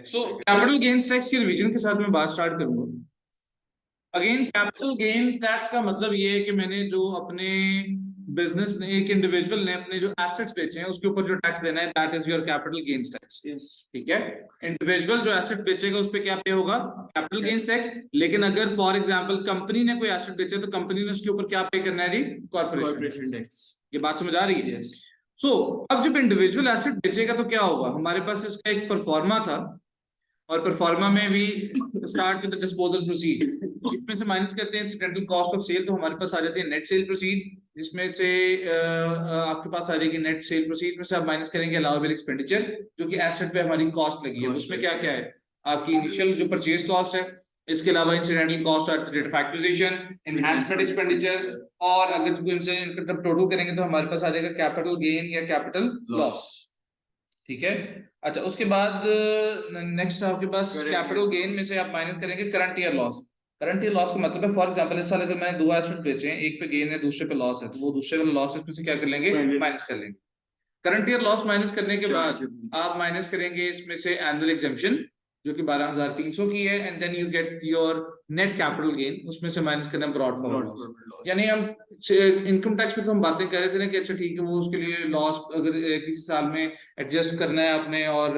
So capital gains tax की revision के साथ मैं बात स्टार्ट करूंगा। अगेन कैपिटल गेन टैक्स का मतलब ये है कि मैंने जो अपने बिजनेस ने, एक इंडिविजुअल ने अपने जो एसेट्स बेचे हैं उसके ऊपर जो टैक्स देना है, that is your capital gains tax. ठीक है, इंडिविजुअल जो एसेट बेचेगा उस पर क्या पे होगा, कैपिटल गेन्स टैक्स। लेकिन अगर फॉर एग्जांपल कंपनी ने कोई एसेट बेचे तो कंपनी ने उसके ऊपर क्या पे करना है जी, कॉर्पोरेशन टैक्स। ये बात समझ आ रही है? सो अब जब इंडिविजुअल एसेट बेचेगा तो क्या होगा, हमारे पास इसका एक परफॉर्मा था और परफॉर्मा में भी start with the disposal proceed, इसमें से माइनस करते हैं इंसिडेंटल कॉस्ट ऑफ सेल, तो हमारे पास आ जाती है नेट सेल प्रोसीड, जिसमें से आपके पास आ जाएगी नेट सेल प्रोसीड में से आप माइनस करेंगे अलाउएबल एक्सपेंडिचर, जो कि एसेट पे हमारी कॉस्ट लगी है। उसमें क्या क्या है, आपकी इनिशियल जो परचेज कॉस्ट है, इसके अलावा incidental cost at rate of acquisition, enhancement expenditure, और अगर टोटल करेंगे तो हमारे पास आ जाएगा कैपिटल गेन या कैपिटल लॉस। ठीक है, अच्छा उसके बाद नेक्स्ट आपके पास कैपिटल गेन में से आप माइनस करेंगे current year loss. Current year loss का मतलब है, फॉर एग्जांपल इस साल अगर मैंने दो एसेट्स बेचे हैं, एक पे गेन है दूसरे पे लॉस है, तो वो दूसरे वाले लॉस में से क्या कर लेंगे, माइनस कर लेंगे। करंट ईयर लॉस माइनस करने के बाद आप माइनस करेंगे इसमें से एनुअल एग्जेम्पशन जो कि 12,300 की है, and then you get your net capital gain, उसमें से माइनस करना ब्रॉड फॉरवर्ड लॉस। यानी हम इनकम टैक्स में तो हम बातें कर रहे थे ना कि अच्छा ठीक है, वो उसके लिए लॉस अगर किसी साल में एडजस्ट करना है आपने, और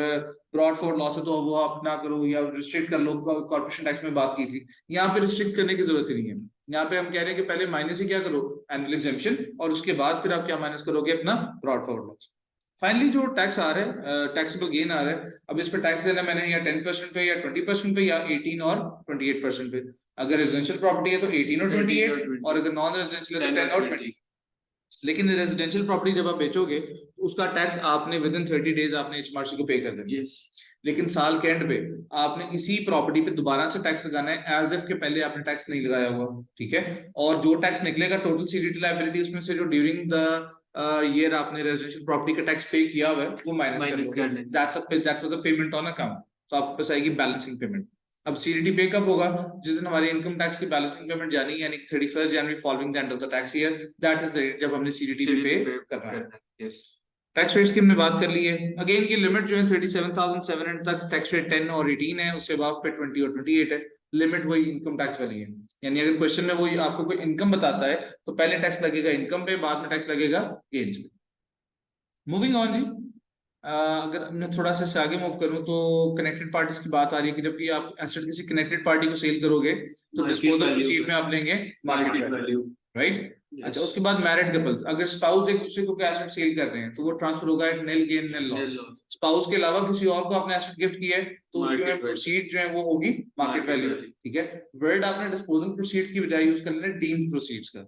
ब्रॉड फॉरवर्ड लॉस है तो वो आप ना करो या रिस्ट्रिक्ट कर लो, कॉर्पोरेशन टैक्स में बात की थी। यहाँ पे रिस्ट्रिक्ट करने की जरूरत नहीं है, यहाँ पे हम कह रहे हैं कि पहले माइनस ही क्या करो, एनुअल एग्जेम्पशन, और उसके बाद फिर आप क्या माइनस करोगे, अपना ब्रॉड फॉरवर्ड लॉस। फाइनली जो टैक्स आ रहा है, टैक्सेबल गेन आ रहा है, अब इस पर टैक्स देना मैंने या 10% पे या 20% पे या 18 और 28% पे। अगर रेजिडेंशियल प्रॉपर्टी है तो 18 और 28, और अगर नॉन रेजिडेंशियल है तो 10 और 20। लेकिन रेजिडेंशियल प्रॉपर्टी जब आप बेचोगे तो उसका टैक्स आपने विद इन 30 डेज आपने HMRC को पे कर देना। लेकिन साल के एंड पे आपने इसी प्रॉपर्टी पे दोबारा से टैक्स लगाना है, एज इफ के पहले आपने टैक्स नहीं लगाया हुआ। ठीक है, और जो टैक्स निकलेगा टोटल सीडीटी लायबिलिटी, उसमें से जो ड्यूरिंग द ईयर आपने रेजिडेंशियल प्रॉपर्टी का टैक्स पे किया हुआ है वो माइनस कर लो। That was a payment on account, तो आपके पास आएगी बैलेंसिंग पेमेंट। अब सीडीटी पे कब होगा, जिस दिन हमारी इनकम टैक्स की बैलेंसिंग पेमेंट जानी है, यानी कि 31 जनवरी following the end of the tax year, that is the date जब हमने सीडीटी पे करना है। टैक्स रेट्स की हमने बात कर ली है। अगेन की लिमिट जो है 37,700 तक, टैक्स रेट 10 और 18 है, उससे अबव पे 20 और 28 है। लिमिट वही इनकम टैक्स वाली है, यानी अगर क्वेश्चन में वही आपको कोई इनकम बताता है तो पहले टैक्स लगेगा इनकम पे, बाद में टैक्स लगेगा गेन्स पे। मूविंग ऑन जी, अगर मैं थोड़ा सा आगे मूव करूं तो कनेक्टेड पार्टीज की बात आ रही है कि जब भी आप एसेट किसी कनेक्टेड पार्टी को सेल करोगे तो डिस्पोजल प्रोसीड में आप लेंगे मार्केट वैल्यू, राइट। अच्छा उसके बाद मैरिड कपल्स, अगर स्पाउस एक दूसरे को एसेट सेल कर रहे हैं तो वो ट्रांसफर होगा नील गेन नील लॉस। स्पाउस के अलावा किसी और को आपने एसेट गिफ्ट किया है तो उसके प्रोसीड जो है वो होगी मार्केट वैल्यू। ठीक है, वर्ड आपने डिस्पोजल प्रोसीड की बजाय यूज कर लेना डीम्ड प्रोसीड्स का।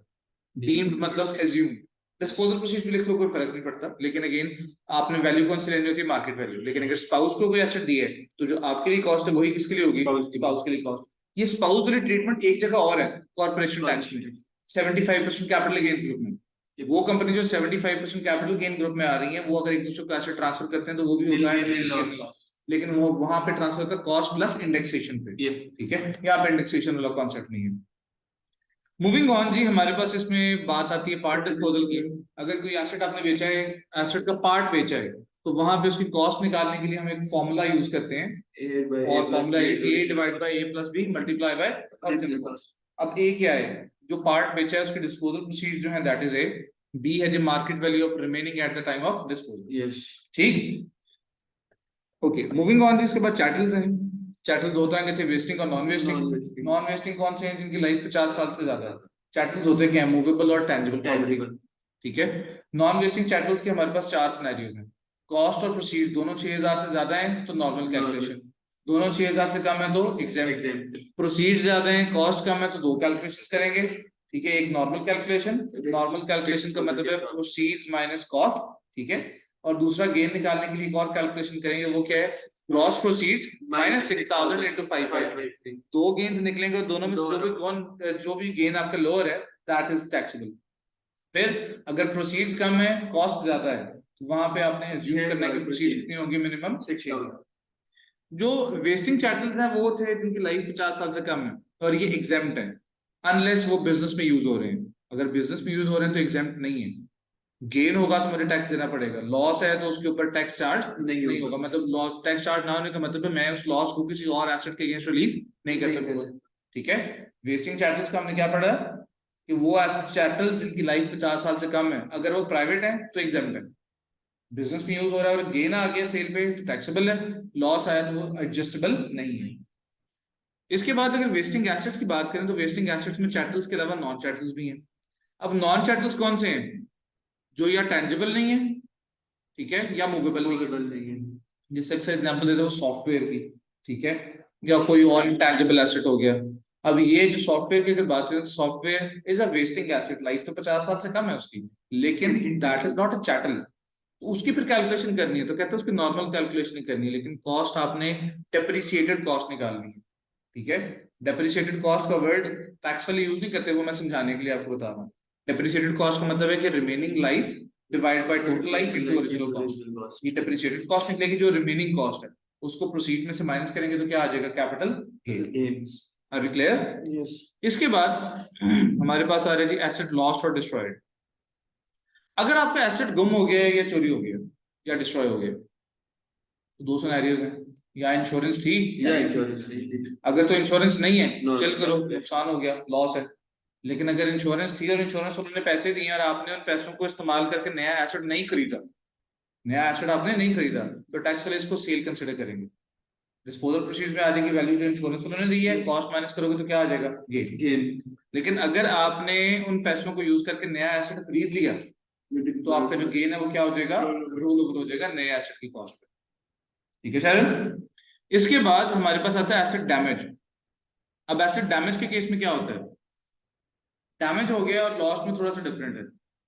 डीम्ड मतलब एज्यूम, डिस्पोजल प्रोसीड में लिख लो कोई फर्क नहीं पड़ता, लेकिन अगेन आपने वैल्यू कौन सी लेनी होती है, मार्केट वैल्यू। लेकिन अगर स्पाउस को कोई एसेट दिया है तो जो आपके लिए कॉस्ट है वही किसके लिए होगी, स्पाउस के लिए कॉस्ट। ये स्पाउस वाली ट्रीटमेंट एक जगह और है कॉर्पोरेशन टैक्स में, 75% कैपिटल गेन ग्रुप में। वो कंपनी जो 75% कैपिटल गेन ग्रुप में आ रही है, वो अगर एक दूसरे को एसेट ट्रांसफर करते हैं तो वो भी होगा लॉस, लेकिन वो वहां पे ट्रांसफर होता है कॉस्ट प्लस इंडेक्सेशन पे। ठीक है, यहाँ पे इंडेक्सेशन वाला कॉन्सेप्ट नहीं है। मूविंग ऑन जी, हमारे पास इसमें बात आती है पार्ट डिस्पोजल की। अगर कोई एसेट आपने बेचा है, एसेट का पार्ट बेचा है, तो वहां पे उसकी कॉस्ट निकालने के लिए हम एक फॉर्मूला यूज करते हैं, और formula A divide by A plus B multiply by original cost. अब A क्या है, जो पार्ट बेचा है उसकी डिस्पोजल प्रोसीड जो है दैट इज A, B है जो market value of remaining at the time of disposal. ठीक, ओके मूविंग ऑन जी, इसके बाद चैटल्स हैं। चैटल्स दो तरह के थे, वेस्टिंग और नॉन वेस्टिंग। नॉन वेस्टिंग कौन से हैं, जिनकी लाइफ 50 साल से ज्यादा है। चैटल्स होते हैं क्या, मूवेबल और टेंजिबल प्रॉपर्टी। ठीक है, नॉन वेस्टिंग चैटल्स के हमारे पास 4 सिनेरियोज हैं। कॉस्ट और प्रोसीड दोनों 6000 से ज्यादा है तो नॉर्मल कैलकुलेशन, दोनों 6000 से कम है तो एग्जेम्प्ट, प्रोसीड ज्यादा है कॉस्ट कम है तो दो कैलकुलेशन करेंगे। ठीक है, एक नॉर्मल कैलकुलेशन, नॉर्मल कैलकुलेशन का मतलब है प्रोसीड्स माइनस कॉस्ट। ठीक है, और दूसरा गेन निकालने के लिए एक और कैलकुलेशन करेंगे, वो क्या है, ग्रॉस प्रोसीड्स माइनस 6000 इनटू 553। दो गेन्स निकलेंगे, दोनों में जो भी गेन आपका लोअर है दैट इज टैक्सेबल। फिर अगर प्रोसीड्स कम है कॉस्ट ज्यादा है तो वहां पे आपने एज्यूम करना है कि प्रोसीड कितनी होगी, मिनिमम 6। जो वेस्टिंग चैटल्स हैं वो थे जिनकी लाइफ 50 साल से कम है, और ये एग्जेम्प्ट है अनलेस वो बिजनेस में यूज हो रहे हैं। अगर बिजनेस में यूज हो रहे हैं तो एग्जेम्प्ट नहीं है। गेन होगा तो मुझे टैक्स देना पड़ेगा, लॉस है तो उसके ऊपर टैक्स चार्ज नहीं होगा। मतलब लॉस टैक्स चार्ज ना होने का मतलब है मैं उस लॉस को किसी और एसेट के अगेंस्ट रिलीफ नहीं कर सकूंगा। ठीक है, वेस्टिंग चैटल्स का हमने क्या पढ़ा कि वो चैटल्स जिनकी लाइफ 50 साल से कम है, अगर वो प्राइवेट है तो एग्जाम्प्ट है, बिजनेस में यूज हो रहा है और गेन आ गया सेल पे तो टैक्सेबल है, लॉस आया तो वो एडजस्टेबल नहीं है। इसके बाद अगर वेस्टिंग एसेट्स की बात करें तो वेस्टिंग एसेट्स में चैटल्स के अलावा नॉन चैटल्स भी हैं। अब नॉन चैटल्स कौन से हैं? जो या टेंजिबल नहीं है, ठीक है, या मूवेबल नहीं है। जिससे अक्सर एग्जांपल देते हो सॉफ्टवेयर की, ठीक है, या कोई और इंटेंजिबल एसेट हो गया। अब ये जो सॉफ्टवेयर की अगर बात करें तो software is a wasting asset, life तो 50 साल से कम है उसकी, लेकिन that is not a chattel. तो उसकी फिर कैलकुलेशन करनी है तो कहते हैं उसकी नॉर्मल कैलकुलेशन नहीं करनी है, लेकिन कॉस्ट आपने डेप्रिसिएटेड कॉस्ट निकालनी है। ठीक है, डेप्रिसिएटेड कॉस्ट का वर्ड टैक्स वाले यूज नहीं करते, वो मैं समझाने के लिए आपको बता रहा हूँ। डेप्रिसिएटेड कॉस्ट का मतलब है कि remaining life divide by total life into original cost. ये डेप्रिसिएटेड कॉस्ट निकलेगी, जो रिमेनिंग कॉस्ट है उसको प्रोसीड में से माइनस करेंगे तो क्या आ जाएगा? Capital gains. Are we clear? Yes. इसके बाद हमारे पास आ रहा है जी एसेट लॉस्ट और डिस्ट्रॉयड। अगर आपका एसेट गुम हो गया या चोरी हो गया या डिस्ट्रॉय हो गया तो दो सिनेरियोज हैं, या इंश्योरेंस थी या इंश्योरेंस नहीं थी। अगर तो इंश्योरेंस नहीं है चल करो, नुकसान हो गया, लॉस है। लेकिन अगर इंश्योरेंस थी और इंश्योरेंस उन्होंने पैसे दिए और आपने उन पैसों को इस्तेमाल करके नया एसेट नहीं खरीदा, नया एसेट आपने नहीं खरीदा, तो टैक्स वाले इसको सेल कंसिडर करेंगे। डिस्पोजल प्रोसीड में आ जाएगी वैल्यू जो इंश्योरेंस उन्होंने दी है, कॉस्ट माइनस करोगे तो क्या आ जाएगा? गेन। लेकिन अगर आपने उन पैसों को यूज करके नया एसेट खरीद लिया तो आपका जो गेन है वो क्या हो जाएगा? रोल ओवर हो जाएगा नए एसेट की कॉस्ट पे। ठीक है सर। इसके बाद हमारे पास आता है एसेट डैमेज। अब एसेट डैमेज के केस में क्या होता है? डैमेज हो गया और लॉस में थोड़ा सा डिफरेंट है।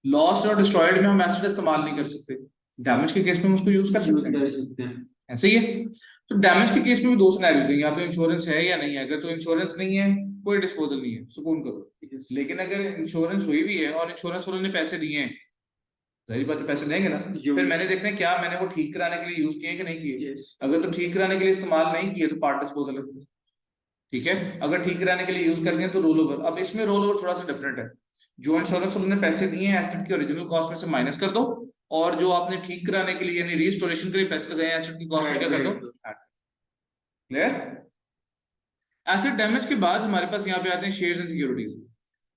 लॉस और डिस्ट्रॉयड में हम एसेट इस्तेमाल नहीं कर सकते, डैमेज के केस में हम उसको यूज कर सकते हैं। ऐसे ही है। तो डैमेज के केस में भी दो सिनेरियोज हैं, या तो इंश्योरेंस है या नहीं है। अगर तो इंश्योरेंस नहीं है कोई डिस्पोजल नहीं है, सुकून करो। लेकिन अगर इंश्योरेंस हुई भी है और इंश्योरेंस वालों ने पैसे दिए हैं, जाहिर बात है पैसे देंगे ना, फिर मैंने देखना है क्या मैंने वो ठीक कराने के लिए यूज किए कि नहीं किए। अगर तो ठीक कराने के लिए इस्तेमाल नहीं किए तो पार्ट डिस्पोजल है। ठीक है, अगर ठीक कराने के लिए यूज कर दिए तो रोल ओवर। अब इसमें रोल ओवर थोड़ा सा डिफरेंट है। जो इंश्योरेंस वालों ने पैसे दिए हैं एसेट की ओरिजिनल कॉस्ट में से माइनस कर दो, और जो आपने ठीक कराने के लिए यानी रिस्टोरेशन के लिए पैसे लगाए एसेट की कॉस्ट में क्या कर दो? क्लियर? एसेट डैमेज के बाद हमारे पास यहाँ पे आते हैं शेयर्स एंड सिक्योरिटीज।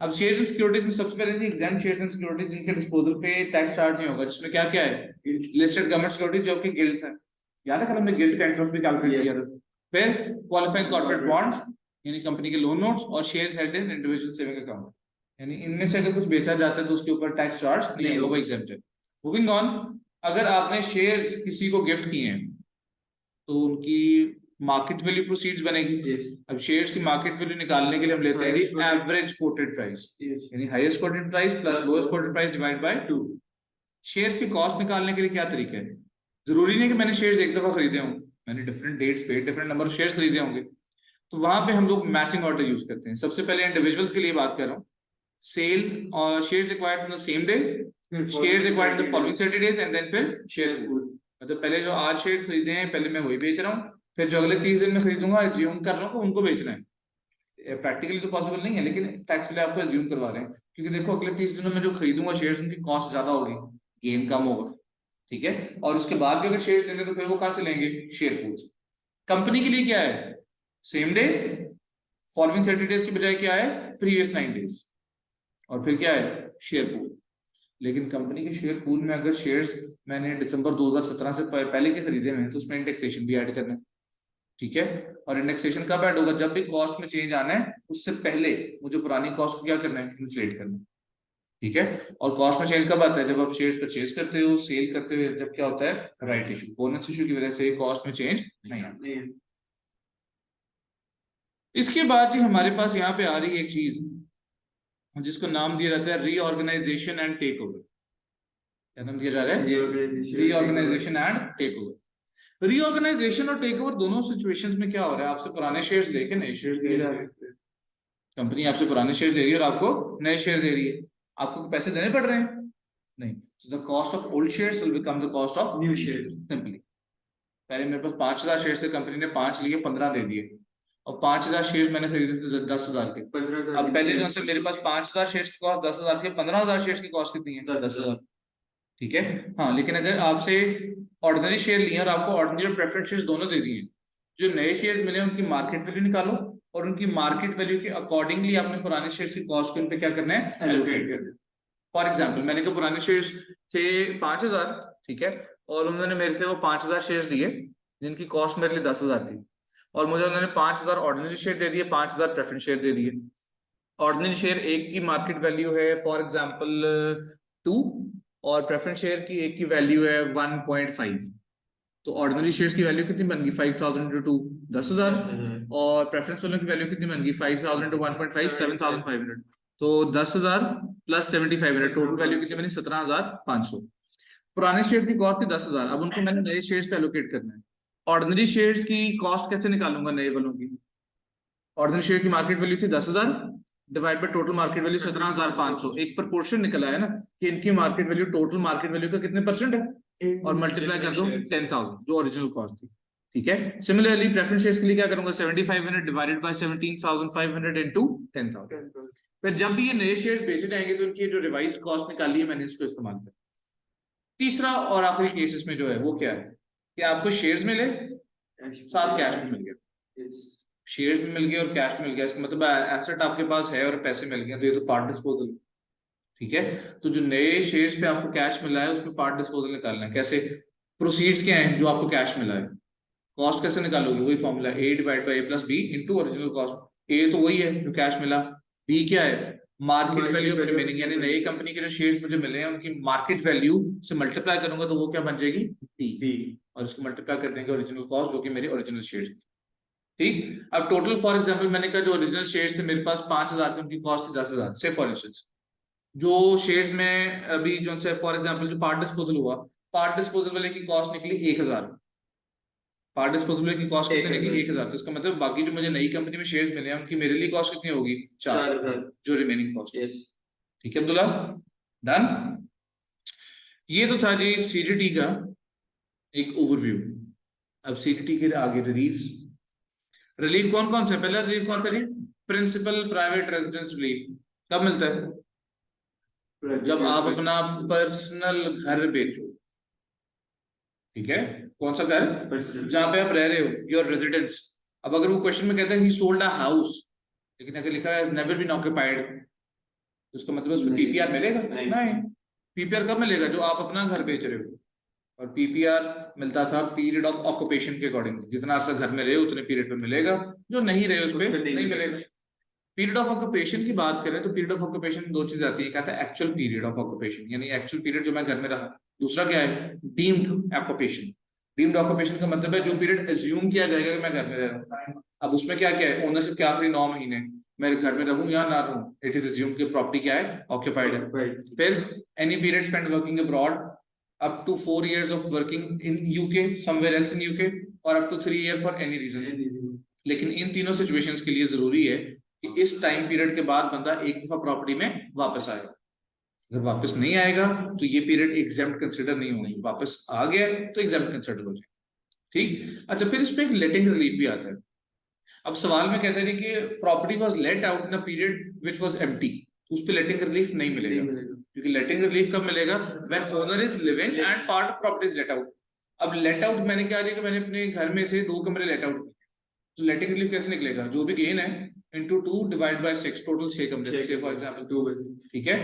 अब शेयर्स एंड सिक्योरिटीज में सबसे पहले एग्जाम शेयर्स एंड सिक्योरिटीज जिनके डिस्पोजल पे टैक्स चार्ज नहीं होगा, जिसमें क्या क्या है? लिस्टेड गवर्नमेंट सिक्योरिटीज जो कि गिल्ड्स हैं, याद है कल हमने गिल्ड का इंटरेस्ट भी कैलकुलेट किया था। फिर क्वालिफाइंग कॉर्पोरेट बॉन्ड्स यानी कंपनी के लोन नोट्स, और shares held in individual saving account, यानी इनमें से अगर कुछ बेचा जाता है तो उसके ऊपर टैक्स चार्ज नहीं होगा, एग्जेम्प्टेड। मूविंग ऑन, अगर आपने शेयर्स किसी को गिफ्ट किए हैं तो उनकी मार्केट वैल्यू प्रोसीड्स बनेगी। अब शेयर्स की मार्केट वैल्यू निकालने के लिए हम लेते हैं एवरेज कोटेड प्राइस, यानी highest coated price plus lowest coated price divide by 2। Shares की कॉस्ट निकालने के लिए क्या तरीका है? जरूरी नहीं कि मैंने शेयर्स एक दफा खरीदे हों, मैंने डिफरेंट डेट्स पे डिफरेंट नंबर ऑफ शेयर्स खरीदे होंगे, तो वहां पे हम लोग मैचिंग ऑर्डर यूज करते हैं। सबसे पहले इंडिविजुअल्स के लिए बात कर रहा हूँ, सेल और shares acquired on the same day, shares acquired the following 30 days, and then फिर शेयर पूल। मतलब पहले जो आज शेयर्स खरीदे हैं पहले मैं वही बेच रहा हूँ, फिर जो अगले 30 दिन में खरीदूंगा एज्यूम कर रहा हूँ उनको बेचना है। प्रैक्टिकली तो पॉसिबल नहीं है, लेकिन टैक्स वाले आपको एज्यूम करवा रहे हैं, क्योंकि देखो अगले 30 दिनों में जो खरीदूंगा शेयर्स उनकी कॉस्ट ज्यादा होगी, गेन कम होगा। ठीक है, और उसके बाद भी अगर शेयर्स लेंगे तो फिर वो कहां से लेंगे? Share pool. कंपनी के लिए क्या है? सेम डे, फॉलोइंग 30 डेज की बजाय क्या है? प्रीवियस 9 डेज, और फिर क्या है? Share pool. लेकिन कंपनी के शेयर पूल में अगर शेयर्स मैंने दिसंबर 2017 से पहले के खरीदे हुए हैं तो उसमें इंडेक्सेशन भी ऐड करना है। ठीक है, और इंडेक्सेशन कब ऐड होगा? जब भी कॉस्ट में चेंज आना है उससे पहले मुझे पुरानी कॉस्ट को क्या करना है? इन्फ्लेट करना है। ठीक है, और कॉस्ट में चेंज कब आता है? जब आप शेयर्स परचेज करते हो, सेल करते हो, जब क्या होता है? राइट इशू, बोनस इशू की वजह से कॉस्ट में चेंज नहीं आता है। इसके बाद जी हमारे पास यहाँ पे आ रही है एक चीज जिसको नाम दिया जाता है रीऑर्गेनाइजेशन एंड टेक ओवर। क्या नाम दिया जा रहा है? Reorganisation and take over. Reorganisation और टेक ओवर दोनों सिचुएशंस में क्या हो रहा है? आपसे पुराने शेयर्स लेके नए शेयर्स दे रहा है। कंपनी आपसे पुराने शेयर्स दे रही है और आपको नए शेयर्स दे रही है। आपको पैसे देने पड़ रहे हैं? नहीं। तो the cost of old shares will become the cost of new shares. Simply पहले मेरे पास 5000 शेयर्स थे, कंपनी ने 5 लिए, 15 दे दिए, और 5000 शेयर्स मैंने खरीदे थे 10,000 के। अब पहले जो से मेरे पास 5000 शेयर्स की कॉस्ट 10,000 थी, 15,000 शेयर्स की कॉस्ट कितनी है? 10,000। ठीक है। हाँ, लेकिन अगर आपसे ऑर्डिनरी शेयर लिए और आपको ऑर्डिनरी और प्रेफरेंस शेयर दोनों दे दिए, जो नए शेयर मिले उनकी मार्केट वैल्यू निकालो और उनकी मार्केट वैल्यू के अकॉर्डिंगली आपने पुराने शेयर की कॉस्ट को उन पे क्या करना है, एलोकेट करना है। फॉर एग्जाम्पल मैंने कहा पुराने शेयर्स थे 5,000, ठीक है, और उन्होंने मेरे से वो 5,000 शेयर्स दिए जिनकी कॉस्ट मेरे लिए 10,000 थी, और मुझे उन्होंने 5,000 ऑर्डिनरी शेयर दे दिए, 5,000 प्रेफरेंस शेयर दे दिए। ऑर्डिनरी शेयर एक की मार्केट वैल्यू है फॉर एग्जाम्पल 2 और प्रेफरेंस शेयर की एक की वैल्यू है 1.5। तो ऑर्डिनरी शेयर्स की वैल्यू कितनी बन गई, 5,000 इंटू 2 10,000, और प्रेफरेंस वालों की वैल्यू कितनी बन गई, 5,000 इंटू 1.5 7,500। तो 10,000 प्लस 7,500 टोटल वैल्यू कितनी बनी, 17,500। पुराने शेयर की कॉस्ट थी 10,000, अब उनको मैंने नए शेयर्स पे एलोकेट करना है। ऑर्डिनरी शेयर्स की कॉस्ट कैसे निकालूंगा नए वालों की? ऑर्डिनरी शेयर की मार्केट वैल्यू थी 10,000 divide by total market value 17,500, एक प्रोपोर्शन निकला है ना कि इनकी market value total market value का कितने परसेंट है, और मल्टीप्लाई कर दो 10,000 जो ओरिजिनल कॉस्ट थी। ठीक है, सिमिलरली प्रेफरेंस शेयर्स के लिए क्या करूंगा, 7,500 डिवाइडेड बाय 17,500 इनटू 10,000। फिर जब भी ये नए शेयर्स बेचे जाएंगे तो इनकी जो रिवाइज्ड कॉस्ट निकाली है मैंने इसको इस्तेमाल किया। तीसरा और आखिरी केस इसमें जो है वो क्या है कि आपको शेयर्स मिले साथ कैश भी मिल गया, शेयर्स भी मिल गए और कैश मिल गया, इसका मतलब एसेट आपके पास है और पैसे मिल गए, तो ये तो पार्ट डिस्पोजल। ठीक है, तो जो नए शेयर्स पे आपको कैश मिला है उसमें पार्ट डिस्पोजल निकालना है। कैसे? प्रोसीड्स क्या है जो आपको कैश मिला है, कॉस्ट कैसे निकालोगे, वही formula A divide by A plus B into original cost. ए तो वही है जो कैश मिला, बी क्या है, मार्केट वैल्यू ऑफ रिमेनिंग, यानी नई कंपनी के जो शेयर्स मुझे मिले हैं उनकी मार्केट वैल्यू से मल्टीप्लाई करूंगा तो वो क्या बन जाएगी, बी, और इसको मल्टीप्लाई कर देंगे ओरिजिनल कॉस्ट जो कि मेरी ओरिजिनल शेयर्स थी। ठीक, अब टोटल फॉर एग्जांपल मैंने कहा जो ओरिजिनल शेयर्स थे मेरे पास 5,000 थे, उनकी कॉस्ट थी 10,000 से फॉर इंस्टेंस। जो शेयर्स में अभी जो से फॉर एग्जांपल जो पार्ट डिस्पोजल हुआ, पार्ट डिस्पोजल वाले की कॉस्ट निकली 1,000, पार्ट डिस्पोजल की कॉस्ट कितनी निकली 1,000, तो इसका मतलब बाकी जो मुझे नई कंपनी में शेयर्स मिले हैं उनकी मेरे लिए कॉस्ट कितनी होगी, 4,000 जो रिमेनिंग कॉस्ट। ठीक है अब्दुल्ला, डन। ये तो था जी सीडीटी का एक ओवरव्यू। अब सीडीटी के आगे रिलीव्स, रिलीफ कौन कौन से, पहला रिलीफ कौन करिए, प्रिंसिपल प्राइवेट रेजिडेंस रिलीफ कब मिलता है, जब आप अपना पर्सनल घर बेचो। ठीक है, कौन सा घर, जहां पे आप रह रहे हो, योर रेजिडेंस। अब अगर वो क्वेश्चन में कहता है ही सोल्ड अ हाउस, लेकिन अगर लिखा है नेवर बीन ऑक्यूपाइड, तो उसका मतलब उसको पीपीआर मिलेगा नहीं। पीपीआर कब मिलेगा, जो आप अपना घर बेच रहे हो, और पीपीआर मिलता था पीरियड ऑफ ऑक्यूपेशन के अकॉर्डिंग, जितना अर्सा घर में रहे उतने पीरियड पे मिलेगा, जो नहीं रहे उस पर नहीं मिलेगा। पीरियड ऑफ ऑक्यूपेशन की बात करें तो पीरियड ऑफ ऑक्यूपेशन में दो चीज आती है, कहता है एक्चुअल पीरियड ऑफ ऑक्यूपेशन, यानी एक्चुअल पीरियड जो मैं घर में रहा। दूसरा क्या है, डीम्ड ऑक्यूपेशन। डीम्ड ऑक्यूपेशन का मतलब है जो पीरियड एज्यूम किया जाएगा कि मैं घर में रह रहा हूँ। अब उसमें क्या क्या है, ओनरशिप के आखिरी 9 महीने मैं घर में रहूं या ना रहूं, इट इज एज्यूम कि प्रॉपर्टी क्या है, ऑक्यूपाइड है। फिर any period spend working abroad up to 4 years of working in UK somewhere else in UK, और up to 3 year for any reason। लेकिन इन तीनों सिचुएशंस के लिए जरूरी है कि इस टाइम पीरियड के बाद बंदा एक दफा प्रॉपर्टी में वापस आएगा। अगर वापस नहीं आएगा तो ये पीरियड एग्जेम्प्ट कंसिडर नहीं होगी, वापस आ गया तो एग्जेम्प्ट कंसिडर हो जाए। ठीक, अच्छा फिर इसमें एक लेटिंग रिलीफ भी आता है। अब सवाल में कहते हैं कि property was let out in a period which was empty, उस पे लेटिंग रिलीफ नहीं मिलेगा, क्योंकि लेटिंग रिलीफ कब मिलेगा, when owner is living and part of property is let out. अब लेट आउट मैंने क्या लिया कि मैंने अपने घर में से 2 कमरे लेट आउट किए, तो लेटिंग रिलीफ कैसे निकलेगा, जो भी गेन है इनटू 2 डिवाइड बाय 6, टोटल 6 कमरे थे फॉर एग्जांपल 2। ठीक है,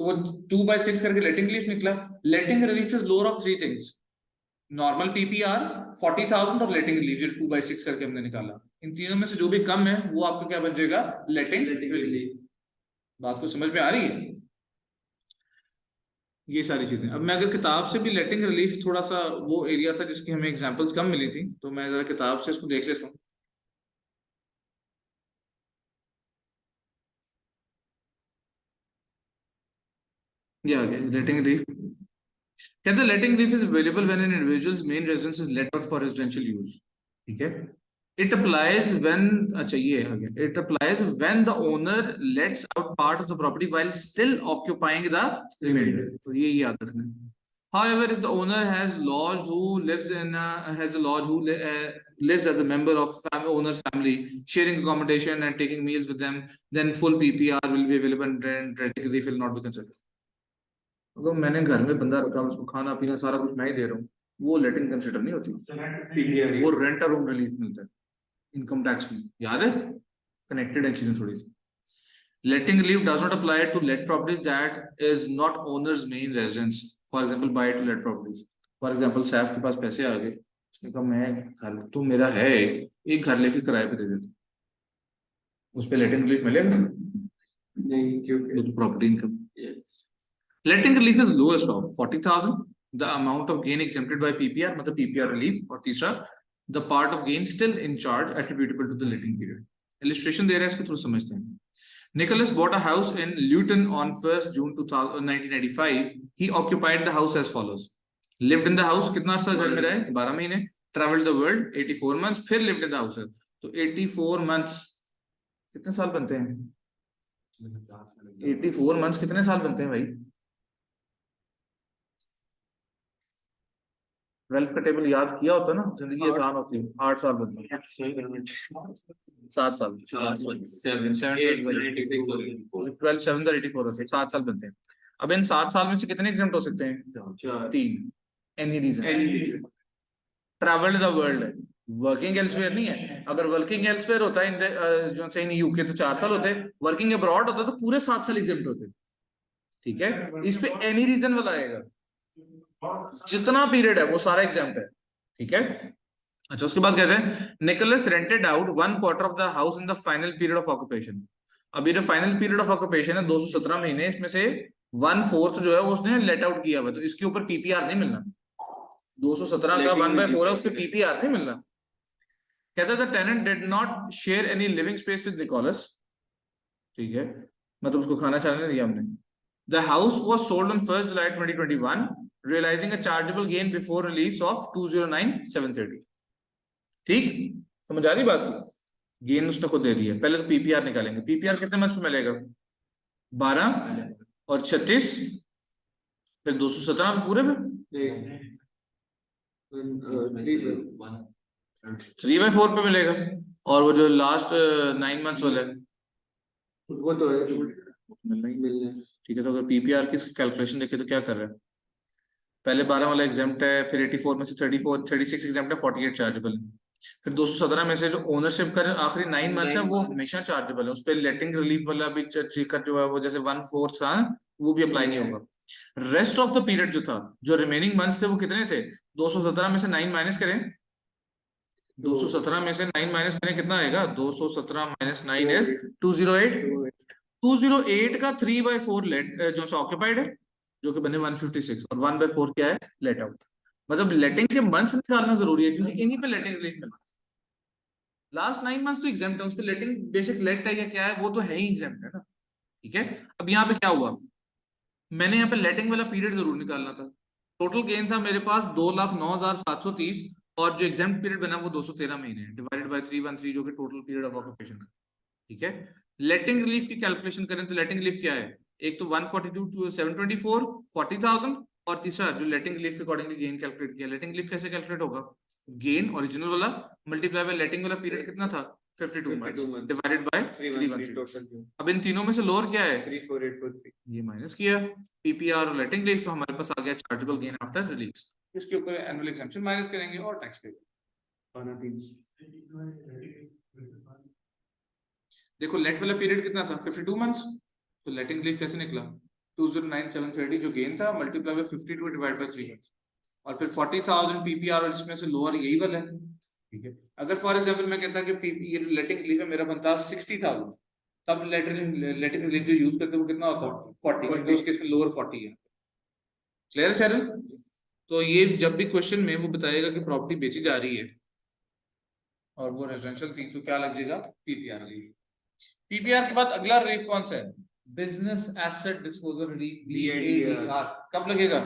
तो वो 2/6 करके लेटिंग रिलीफ निकला। Letting relief is lower of 3 things, normal PPR 40,000 और लेटिंग रिलीफ जो 2/6 करके हमने निकाला। इन तीनों में से जो भी कम है वो आपका क्या बन जाएगा, लेटिंग रिलीफ। बात को समझ में आ रही है, ये सारी चीजें। अब मैं अगर किताब से भी लेटिंग रिलीफ, थोड़ा सा वो एरिया था जिसकी हमें एग्जांपल्स कम मिली थी, तो मैं जरा किताब से इसको देख लेता हूँ। ये आ गया लेटिंग रिलीफ। कहते हैं letting relief is available when an individual's main residence is let out for residential use. ठीक है, इट अप्लाइज व्हेन, अच्छा ये आ गया, it applies when the owner lets out part of the property while still occupying the remainder. तो ये याद रखना है। However, if the owner has lodged who lives in has a lodge who lives as a member of owner's family, sharing accommodation and taking meals with them, then full PPR will be available and renting relief will not be considered. अगर मैंने घर में बंदा रखा, उसको खाना पीना सारा कुछ मैं ही दे रहा हूँ, वो लेटिंग कंसिडर नहीं होती, वो रेंट रूम रिलीफ मिलता है इनकम टैक्स में, याद है? कनेक्टेड है चीजें थोड़ी सी। Letting relief does not apply to let properties that is not owner's main residence. For example, buy to let properties. For example, Saif के पास पैसे आ गए, उसने कहा मैं घर तो मेरा है, एक घर लेके किराए पे दे देता, उस पे लेटिंग रिलीफ मिलेगा नहीं, क्योंकि तो property income. Letting relief is lowest of 40,000, the amount of gain exempted by PPR, मतलब PPR रिलीफ, और तीसरा the part of gain still in charge attributable to the letting period. Illustration दे रहा है, इसके थ्रू समझते हैं। Nicholas bought a house in Luton on 1st June 1985. He occupied the house as follows. Lived in the house, कितना अर्सा घर में रहे? 12 महीने। Traveled the world 84 months, फिर lived in the house है। तो 84 months कितने साल बनते हैं? 84 months कितने साल बनते हैं भाई? 12 का टेबल याद किया होता ना, जिंदगी आसान होती है। 8 साल बनते हैं, 7 साल, 12 7 84 होते हैं, 7 साल बनते हैं। अब इन 7 साल में से कितने एग्जाम्प्ट हो सकते हैं? 3। Any reason. Travelled the world है, वर्किंग एल्सवेयर नहीं है। अगर वर्किंग एल्सवेयर होता है जो से इन यूके तो 4 साल होते हैं, वर्किंग अब्रॉड होता तो पूरे 7 साल एग्जाम्प्ट होते। ठीक है, इस पे एनी रीजन वाला आएगा, जितना पीरियड है वो सारा एग्जाम्प्ट है। ठीक है, अच्छा उसके बाद कहते हैं Nicholas rented out 1/4 of the house in the final period of occupation. अब ये जो फाइनल पीरियड ऑफ ऑक्यूपेशन है 217 महीने, इसमें से 1/4 जो है वो उसने लेट आउट किया हुआ, तो इसके ऊपर पीपीआर नहीं मिलना। 217 का 1/4 है, उस पर पीपीआर नहीं मिलना। कहता है the tenant did not share any living space with Nicholas. ठीक है, मतलब उसको खाना चाहने नहीं दिया हमने। The house was sold on 1st July 2021, realizing a chargeable gain before release of 209,730. ठीक, समझ आ रही बात की? गेन उसने खुद दे दिया। पहले तो पीपीआर निकालेंगे। पीपीआर कितने मंथ में मिलेगा? 12 और 36, फिर 217 पूरे में 3/4 पे मिलेगा। और वो जो लास्ट 9 मंथ्स वाला है वो तो मिलना ही मिलना है। ठीक है, तो अगर पीपीआर की कैलकुलेशन देखें तो क्या कर रहा है? पहले 12 वाला एग्जाम्प्ट है, फिर 84 में से 36 एग्जाम्प्ट है, 48 चार्जेबल है। फिर 217 में से जो ओनरशिप का आखिरी 9 मंथ्स है वो हमेशा चार्जेबल है, उस पर लेटिंग रिलीफ वाला भी चेक जो है वो जैसे 1/4 था वो भी अप्लाई नहीं होगा। रेस्ट ऑफ द पीरियड जो था, जो रिमेनिंग मंथ्स थे वो कितने थे? 217 में से 9 माइनस करें, 217 में से 9 माइनस करें, कितना आएगा? 217 माइनस 9 इज 208। 208 का 3/4 लेट जो ऑक्यूपाइड है, जो कि बने 156, और 1/4 क्या है? Let out. मतलब लेटिंग के मंथ्स निकालना जरूरी है, क्योंकि इन्हीं पे लेटिंग रिलीफ मिलना। लास्ट 9 मंथ्स तो एग्जाम्प्ट है, उस पे लेटिंग बेसिक लेट है या क्या है वो तो है ही एग्जाम्प्ट है ना। ठीक है, अब यहाँ पे क्या हुआ, मैंने यहाँ पे लेटिंग वाला पीरियड जरूर निकालना था। टोटल गेन था मेरे पास 2,09,730, और जो एग्जाम्प्ट पीरियड बना वो 213 महीने डिवाइडेड बाय 313, जो कि टोटल पीरियड ऑफ ऑक्यूपेशन था। ठीक है, लेटिंग रिलीफ की कैलकुलेशन करें तो लेटिंग रिलीफ क्या है? एक तो 142 to 724, 40,000, और तीसरा जो लेटिंग रिलीफ के अकॉर्डिंगली गेन कैलकुलेट किया। लेटिंग रिलीफ कैसे कैलकुलेट होगा? गेन ओरिजिनल वाला मल्टीप्लाई बाय लेटिंग वाला पीरियड कितना था? 52 मंथ्स डिवाइडेड बाय 313। अब इन तीनों में से लोअर क्या है? 34843, ये माइनस किया पीपीआर और लेटिंग रिलीफ, तो हमारे पास आ गया चार्जेबल गेन आफ्टर रिलीज। इसके ऊपर एनुअल एग्जम्पशन माइनस करेंगे और टैक्स पे। देखो लेट वाला पीरियड कितना था? 52 मंथ्स, तो लेटिंग रिलीफ कैसे निकला? 209,730 जो गेन था multiply by 52 divide by 3 months, और फिर 40,000 पीपीआर, और इसमें से लोअर यही वाला है। ठीक है, अगर फॉर एग्जांपल मैं कहता कि ये लेटिंग रिलीफ है मेरा बनता 60,000, तब लेटिंग रिलीफ जो यूज करते वो कितना होता? 40, तो उसके इसमें लोअर 40 है। क्लियर है शेरल? तो ये जब भी क्वेश्चन में वो बताएगा कि प्रॉपर्टी बेची जा रही है और वो रेजिडेंशियल थी, तो क्या लग जाएगा? PPR relief. पीपीआर के बाद अगला रिलीफ कौन सा है? Business asset disposal relief, BADR. कब लगेगा?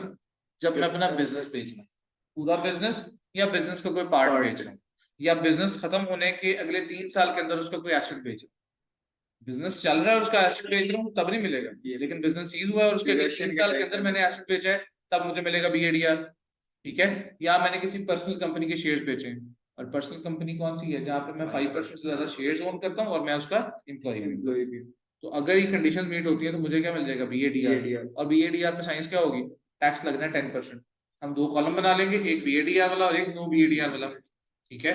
जब मैं अपना बिजनेस बेच रहा हूं, पूरा बिजनेस या बिजनेस का कोई पार्ट बेच रहा हूं, या बिजनेस खत्म होने के अगले 3 साल के अंदर उसका कोई एसेट बेच रहा हूं। बिजनेस चल रहा है और उसका एसेट बेच रहा हूं तब नहीं मिलेगा, लेकिन बिजनेस चीज हुआ है और उसके 3 साल के अंदर मैंने एसेट बेचा है तब मुझे मिलेगा बीएडीआर। ठीक है, या मैंने किसी पर्सनल कंपनी के शेयर्स बेचे हैं, और पर्सनल कंपनी कौन सी है? जहां पे मैं 5% से ज्यादा शेयर्स ओन करता हूं और मैं उसका एम्प्लॉय भी। तो अगर ये कंडीशन मीट होती है तो मुझे क्या मिल जाएगा, BADR। और BADR पे साइंस क्या होगी, टैक्स लगना है 10%। हम दो कॉलम बना लेंगे, एक BADR वाला और एक नो BADR वाला, ठीक है।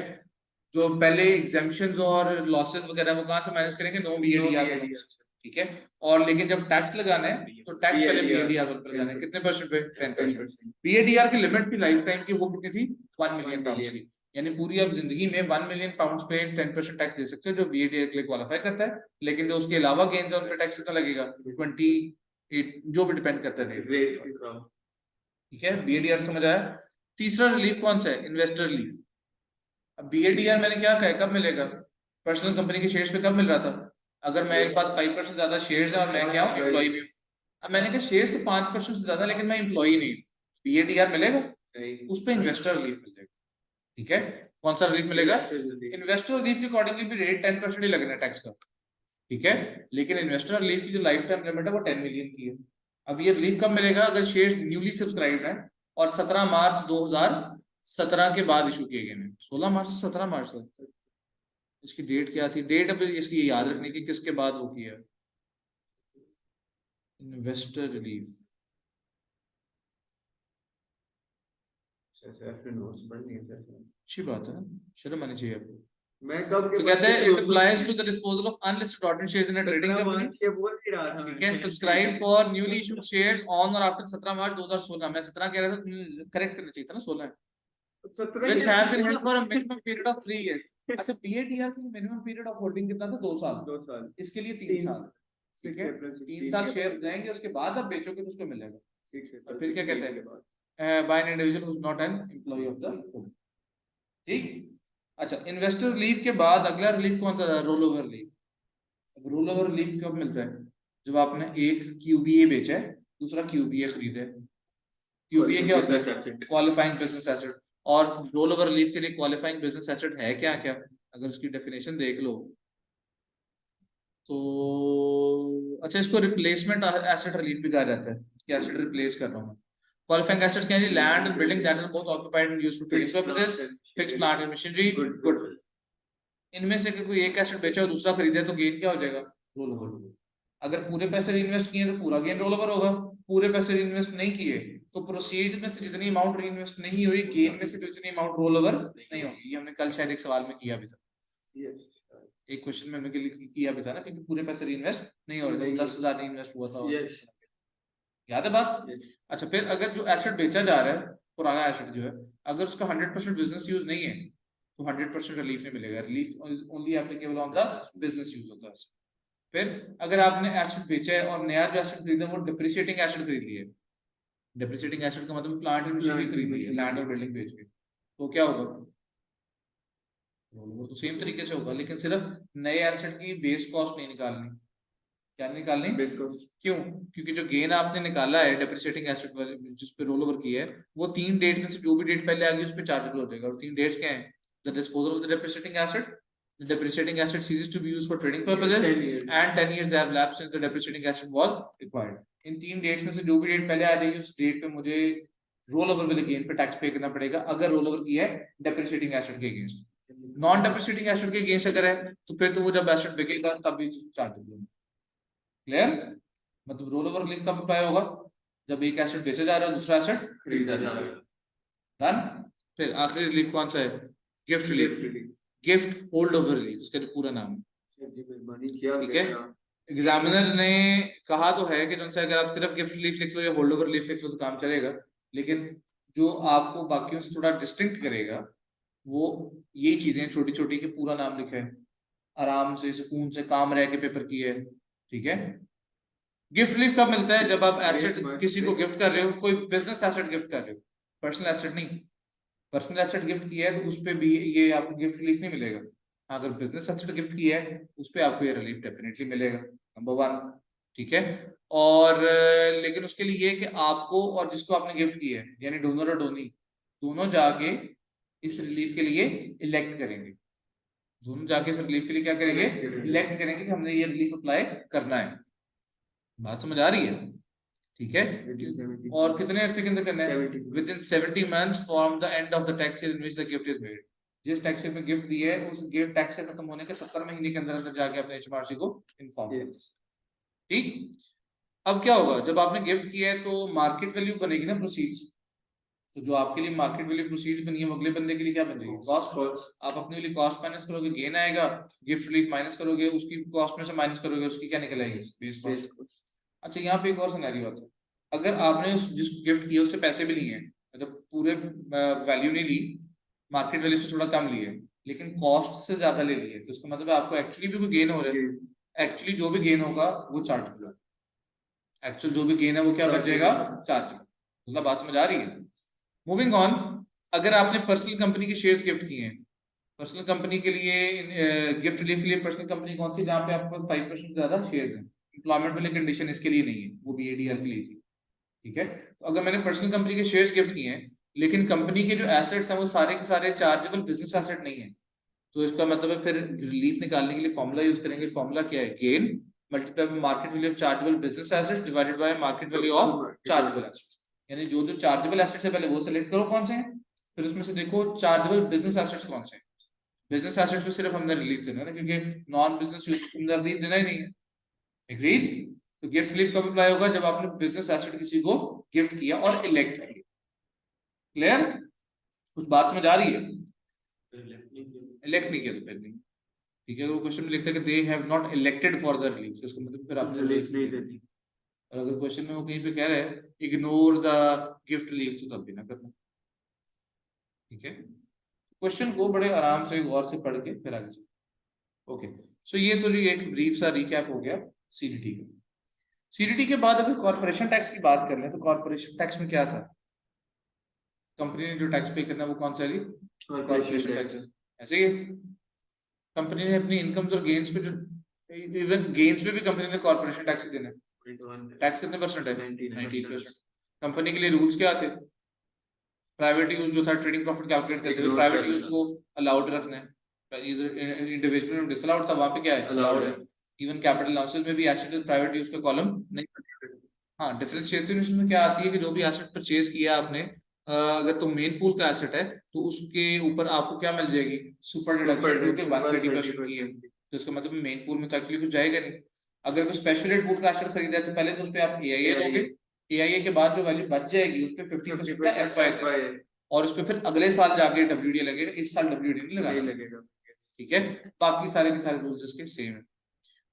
जो पहले एग्जाम्पशंस और लॉसेस वगैरह वो कहाँ से मैनेज करेंगे, नो BADR, ठीक है। और लेकिन जब टैक्स लगाना है तो टैक्स पहले BADR पर लगाना है, कितने परसेंट पे, 10%। BADR की लिमिट थी लाइफ टाइम की, वो कितनी थी, 1 मिलियन पाउंड्स की। यानी पूरी आप जिंदगी में 1 मिलियन पाउंड्स पे 10% टैक्स दे सकते हो, जो BADR के लिए क्वालिफाई करता है। लेकिन जो उसके अलावा गेन्स है उन पे टैक्स कितना लगेगा, 28, जो भी डिपेंड करता है, ठीक है। BADR समझ आया। तीसरा रिलीफ कौन सा है, इन्वेस्टर रिलीफ। अब BADR मैंने क्या कहा, कब मिलेगा, पर्सनल कंपनी के शेयर्स पे कब मिल रहा था, अगर मेरे पास 5% ज्यादा शेयर्स है और मैं क्या हूँ, एम्प्लॉय भी हूँ। अब मैंने कहा शेयर्स तो 5% से ज्यादा, लेकिन मैं एम्प्लॉय नहीं हूँ, BADR मिलेगा, उस पर इन्वेस्टर रिलीफ मिलेगा, ठीक है। कौन सा रिलीफ मिलेगा, इन्वेस्टर रिलीफ के अकॉर्डिंगली भी रेट 10% ही लगना है टैक्स का, ठीक है। लेकिन इन्वेस्टर रिलीफ की जो लाइफ टाइम लिमिट है वो 10 मिलियन की है। अब ये रिलीफ कब मिलेगा, अगर शेयर न्यूली सब्सक्राइब्ड है और 17 मार्च 2017 के बाद इशू किए गए हैं। 16 मार्च से 17 मार्च तक, इसकी डेट क्या थी, डेट अब इसकी याद रखने की, किसके बाद वो किया, इन्वेस्टर रिलीफ। अच्छी बात है ना, शर्म आनी चाहिए आपको। मैं कब तो कहते हैं it applies to the disposal of unlisted ordinary shares in a trading company, बोल ही रहा था, ठीक है। Subscribe for newly issued shares on और आफ्टर 17 मार्च 2016। मैं 17 कह रहा था, करेक्ट करना चाहिए था ना, 16 है। Which has been held for a minimum period of 3 years. अच्छा, BADR की मिनिमम पीरियड ऑफ होल्डिंग कितना था, 2 साल। 2 साल, इसके लिए 3 साल, ठीक है। 3 साल शेयर जाएंगे, उसके बाद आप बेचोगे तो उसको मिलेगा, ठीक है। और फिर क्या कहते हैं, by an individual who is not an employee of the firm, ठीक। अच्छा, इन्वेस्टर रिलीफ के बाद अगला रिलीफ कौन सा, roll over relief. Roll over relief कब मिलता है, जब आपने एक QBA बेचा है, दूसरा QBA खरीदा है। QBA क्या होता है, क्वालिफाइंग बिजनेस एसेट। और रोल ओवर रिलीफ के लिए क्वालिफाइंग बिजनेस एसेट है क्या क्या, अगर उसकी डेफिनेशन देख लो तो, अच्छा, इसको रिप्लेसमेंट एसेट रिलीफ भी कहा जाता है, कि एसेट रिप्लेस कर रहा हूं। क्वालिफाइंग एसेट्स क्या है, land and building that are both occupied and used for trading purposes, fixed plant and machinery, good. इनमें से कोई एक एसेट बेचा और दूसरा खरीदा तो गेन क्या हो जाएगा, रोल ओवर। अगर पूरे पैसे इन्वेस्ट किए तो पूरा गेन रोल ओवर होगा, पूरे पैसे इन्वेस्ट नहीं किए तो प्रोसीड में से जितनी अमाउंट री इन्वेस्ट नहीं हुई, गेन में से जितनी अमाउंट रोल ओवर नहीं होगी। ये हमने कल शायद एक सवाल में किया भी था, एक क्वेश्चन में हमने किया भी था ना, क्योंकि पूरे पैसे री इन्वेस्ट नहीं हो रहे थे, 10,000 इन्वेस्ट हुआ था, याद है बात। अच्छा, फिर अगर जो एसेट बेचा जा रहा है, पुराना एसेट जो है, अगर उसका 100% बिजनेस यूज नहीं है तो 100% रिलीफ नहीं मिलेगा, relief only applicable on the business use होता है। फिर अगर आपने एसेट बेचा है और नया जो एसेट खरीदा वो डिप्रिसिएटिंग एसेट खरीद लिया है, डिप्रिसिएटिंग एसेट का मतलब प्लांट एंड मशीनरी खरीद ली है, लैंड और बिल्डिंग बेच के, तो क्या होगा, वो तो सेम तरीके से होगा, लेकिन सिर्फ नए एसेट की बेस कॉस्ट नहीं निकालनी। क्या निकालनी, बेस कॉस्ट। क्यों, क्योंकि जो गेन आपने निकाला है डिप्रिसिएटिंग एसेट वाले जिस पे रोल ओवर किया है, वो 3 डेट में से जो भी डेट पहले आ गई उस पे चार्जेबल हो जाएगा। और 3 डेट्स क्या हैं, the disposal of the depreciating asset, the depreciating asset ceases to be used for trading purposes, and 10 years have lapsed since the depreciating asset was acquired. इन 3 डेट्स में से जो भी डेट पहले आ जाएगी उस डेट पे मुझे रोल ओवर वाले गेन पे टैक्स पे करना पड़ेगा, अगर रोल ओवर किया है डिप्रिसिएटिंग एसेट के अगेंस्ट। नॉन डिप्रिसिएटिंग एसेट के अगेंस्ट अगर है तो फिर तो वो जब एसेट बिकेगा तब भी चार्जेबल होगा। क्लियर, मतलब रोल ओवर रिलीफ कब अप्लाई होगा, जब एक एसेट बेचा जा रहा है दूसरा एसेट खरीदा जा रहा है। डन। फिर आखिरी रिलीफ कौन सा है, gift relief, gift hold over relief, उसका पूरा नाम, ठीक है। एग्जामिनर ने कहा तो है कि उनसे अगर आप सिर्फ गिफ्ट रिलीफ लिख लो या होल्ड ओवर रिलीफ लिख लो तो काम चलेगा, लेकिन जो आपको बाकियों से थोड़ा डिस्टिंक्ट करेगा वो यही चीजें छोटी छोटी के पूरा नाम लिखा है, आराम से सुकून से काम रह के पेपर की है, ठीक है। गिफ्ट रिलीफ कब मिलता है, जब आप एसेट किसी को गिफ्ट कर रहे हो, कोई बिजनेस एसेट गिफ्ट कर रहे हो, पर्सनल एसेट नहीं। पर्सनल एसेट गिफ्ट किया है तो उस पे भी ये आपको गिफ्ट रिलीफ नहीं मिलेगा। अगर बिजनेस एसेट गिफ्ट किया है उस पे आपको ये रिलीफ डेफिनेटली मिलेगा, नंबर 1, ठीक है। और लेकिन उसके लिए ये कि आपको और जिसको आपने गिफ्ट किया है, यानी डोनर और डोनी, दोनों जाके इस रिलीफ के लिए इलेक्ट करेंगे, दोनों जाके इस रिलीफ के लिए क्या करेंगे, इलेक्ट करेंगे कि हमने ये रिलीफ अप्लाई करना है। बात समझ आ रही है, ठीक है। और कितने अरसे के अंदर करना है, with in 70 months from the end of the tax year in which the gift is made. जिस टैक्स ईयर में गिफ्ट दिया है उस गिफ्ट टैक्स के खत्म होने के 70 महीने के अंदर अंदर जाके अपने HMRC को इन्फॉर्म करें। ठीक। अब क्या होगा, जब आपने गिफ्ट किया है तो मार्केट वैल्यू बनेगी ना प्रोसीड्स, तो जो आपके लिए मार्केट वैल्यू प्रोसीड्स बनी है वो अगले बंदे के लिए क्या बन जाएगी, कॉस्ट। आप अपने लिए कॉस्ट माइनस करोगे, गेन आएगा, गिफ्ट रिलीफ माइनस करोगे, उसकी कॉस्ट में से माइनस करोगे, उसकी क्या निकल आएगी, बेस कॉस्ट। अच्छा, यहाँ पे एक और सिनेरियो आता है, अगर आपने जिसको गिफ्ट किया उससे पैसे भी लिए, मतलब पूरे वैल्यू नहीं ली, मार्केट वैल्यू से थोड़ा कम लिए, लेकिन कॉस्ट से ज्यादा ले लिए, तो इसका मतलब आपको एक्चुअली भी कोई गेन हो रहा है। एक्चुअली जो भी गेन होगा वो चार्जेबल है, एक्चुअल जो भी गेन है वो क्या बच जाएगा, चार्जेबल। मतलब बात समझ आ रही है। मूविंग ऑन, अगर आपने पर्सनल कंपनी के शेयर्स गिफ्ट किए हैं, पर्सनल कंपनी के लिए गिफ्ट रिलीफ के लिए पर्सनल कंपनी कौन सी, जहां पे आपके पास 5% ज्यादा शेयर्स हैं, एम्प्लॉयमेंट वाली कंडीशन इसके लिए नहीं है, वो भी एडीआर के लिए थी। ठीक है, तो अगर मैंने पर्सनल कंपनी के शेयर्स गिफ्ट किए हैं, लेकिन कंपनी के जो एसेट्स हैं वो सारे के सारे चार्जेबल बिजनेस एसेट नहीं है, तो इसका मतलब है फिर रिलीफ निकालने के लिए फॉर्मूला यूज करेंगे। फॉर्मूला क्या है, gain multiply by market value of chargeable business assets divided by market value of chargeable assets. यानी जो जो चार्जेबल एसेट्स है पहले वो सिलेक्ट करो कौन से हैं, फिर उसमें से देखो चार्जेबल बिजनेस एसेट्स कौन से हैं। बिजनेस एसेट्स पे सिर्फ हमने रिलीफ देना है ना, क्योंकि नॉन बिजनेस यूज को हमने रिलीफ देना ही नहीं है। एग्रीड। तो गिफ्ट रिलीफ कब अप्लाई होगा, जब आपने बिजनेस एसेट किसी को गिफ्ट किया और इलेक्ट किया। क्लियर, कुछ बात समझ आ रही है। इलेक्ट नहीं किया तो फिर नहीं। ठीक है, अगर क्वेश्चन में लिखता है कि they have not elected for the relief, तो इसका मतलब फिर आपने रिलीफ नहीं देनी। और अगर क्वेश्चन में वो कहीं पे कह रहा है इग्नोर द गिफ्ट रिलीफ, तो तब भी ना करना। ठीक है, क्वेश्चन को बड़े आराम से गौर से पढ़ के फिर आगे चलो। ओके, सो ये तो जी एक ब्रीफ सा रिकैप हो गया सीडीटी का। सीडीटी के बाद अगर कॉर्पोरेशन टैक्स की बात कर लें, तो कॉर्पोरेशन टैक्स में क्या था, कंपनी ने जो टैक्स पे करना वो कौन सा है, कॉर्पोरेशन टैक्स। ऐसे ही कंपनी ने अपनी इनकम्स और गेन्स पे जो, इवन गेन्स पे भी कंपनी ने कॉर्पोरेशन टैक्स देना है। टैक्स कितने परसेंट है, 19%। कंपनी के लिए रूल्स क्या थे, प्राइवेट यूज जो था ट्रेडिंग प्रॉफिट कैलकुलेट करते हुए प्राइवेट यूज को अलाउड रखना है, इंडिविजुअल में डिसअलाउड था, वहां पे क्या है, अलाउड है। इवन कैपिटल लॉसेस में भी एसेट प्राइवेट यूज का कॉलम नहीं। हाँ, डिफरेंशिएशन में क्या आती है कि जो भी एसेट परचेज किया आपने, अगर तो मेन पूल का एसेट है तो उसके ऊपर आपको क्या मिल जाएगी, सुपर डिडक्शन, क्योंकि 130% की है, तो इसका मतलब मेन पूल में तो एक्चुअली कुछ जाएगा नहीं। अगर कोई स्पेशल पूल का एसेट खरीदा है तो पहले तो उस पर आप एआईए दोगे, एआईए के बाद जो वैल्यू बच जाएगी उस पर 50% का एफवाई, और उस पर फिर अगले साल जाके डब्ल्यूडी लगेगा, इस साल डब्ल्यूडी नहीं लगेगा। ठीक है, बाकी सारे के सारे रूल्स इसके सेम है।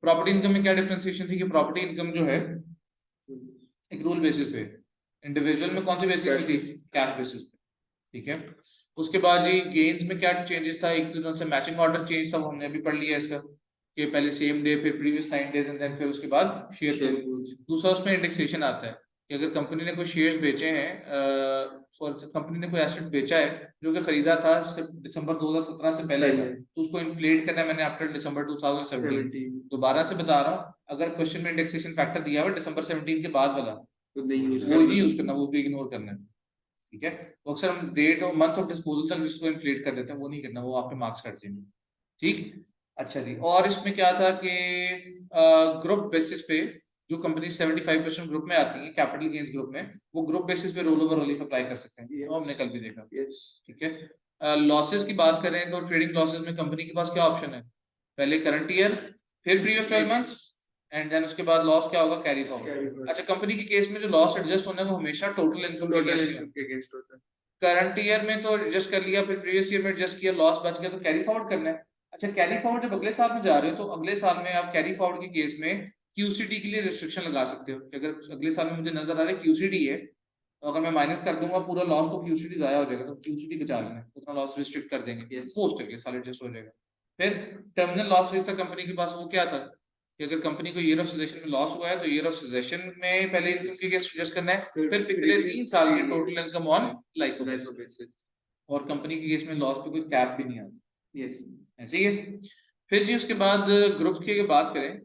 प्रॉपर्टी इनकम में क्या डिफरेंशिएशन थी कि प्रॉपर्टी इनकम जो है एक रूल बेसिस पे, इंडिविजुअल में कौन सी बेसिस पे थी, कैश बेसिस पे। ठीक है, उसके बाद जी गेन्स में क्या चेंजेस था, एक तो से मैचिंग ऑर्डर चेंज था, वो हमने अभी पढ़ लिया इसका, कि पहले सेम डे फिर प्रीवियस 9 डेज एंड देन फिर उसके बाद शेयर। दूसरा उसमें इंडेक्सेशन आता है कि अगर कंपनी ने कोई शेयर्स बेचे हैं, फॉर कंपनी ने कोई एसेट बेचा है जो कि खरीदा था दिसंबर 2017 से पहले, तो उसको इन्फ्लेट करना है मैंने आफ्टर दिसंबर 2017। दोबारा से बता रहा हूँ, अगर क्वेश्चन में इंडेक्सेशन फैक्टर दिया हुआ दिसंबर 17 के बाद वाला, तो वो ही यूज करना, वो भी इग्नोर करना है। ठीक है, तो अक्सर हम डेट और मंथ ऑफ डिस्पोजल तक जिसको इन्फ्लेट कर देते हैं, वो नहीं करना, वो आपके मार्क्स कट जाएंगे। ठीक, अच्छा जी। और इसमें क्या था कि ग्रुप बेसिस पे जो कंपनी 75% ग्रुप में आती है, कैपिटल गेन्स ग्रुप में, वो ग्रुप बेसिस पे रोल ओवर रिलीफ अप्लाई कर सकते हैं, तो हमने कल भी देखा। ठीक है, लॉसेस की बात करें तो ट्रेडिंग लॉसेस में कंपनी के पास क्या ऑप्शन है, पहले करंट ईयर, फिर प्रीवियस 12 मंथ्स, एंड देन उसके बाद लॉस क्या होगा, कैरी फॉरवर्ड। अच्छा, कंपनी के केस में जो लॉस एडजस्ट होना है वो हमेशा टोटल इनकम के अगेंस्ट होता है। करंट ईयर में तो एडजस्ट कर लिया, फिर प्रीवियस ईयर में एडजस्ट किया, लॉस बच गया तो कैरी फॉरवर्ड करना है। अच्छा, कैरी फॉरवर्ड जब अगले साल में जा रहे हो तो अगले साल में आप कैरी फॉरवर्ड के केस में क्यूसीडी के लिए रिस्ट्रिक्शन लगा सकते हो कि अगर अगले साल में मुझे नजर आ रहा है क्यूसीडी है, तो अगर मैं माइनस कर दूंगा पूरा लॉस तो क्यूसीडी जाया हो जाएगा, तो क्यूसीडी बचा लेना, उतना लॉस रिस्ट्रिक्ट कर देंगे, पोस्ट अगले साल एडजस्ट हो जाएगा। फिर टर्मिनल लॉस रेट था कंपनी के पास, वो क्या था कि अगर कंपनी को ईयर ऑफ सिजेशन में लॉस हुआ है तो ईयर ऑफ सिजेशन में पहले इनकम के केस एडजस्ट करना है, फिर पिछले 3 साल की total income on life basis, और कंपनी के केस में लॉस पे कोई कैप भी नहीं आता। यस, ऐसे ही है। फिर जी उसके बाद ग्रुप की बात करें,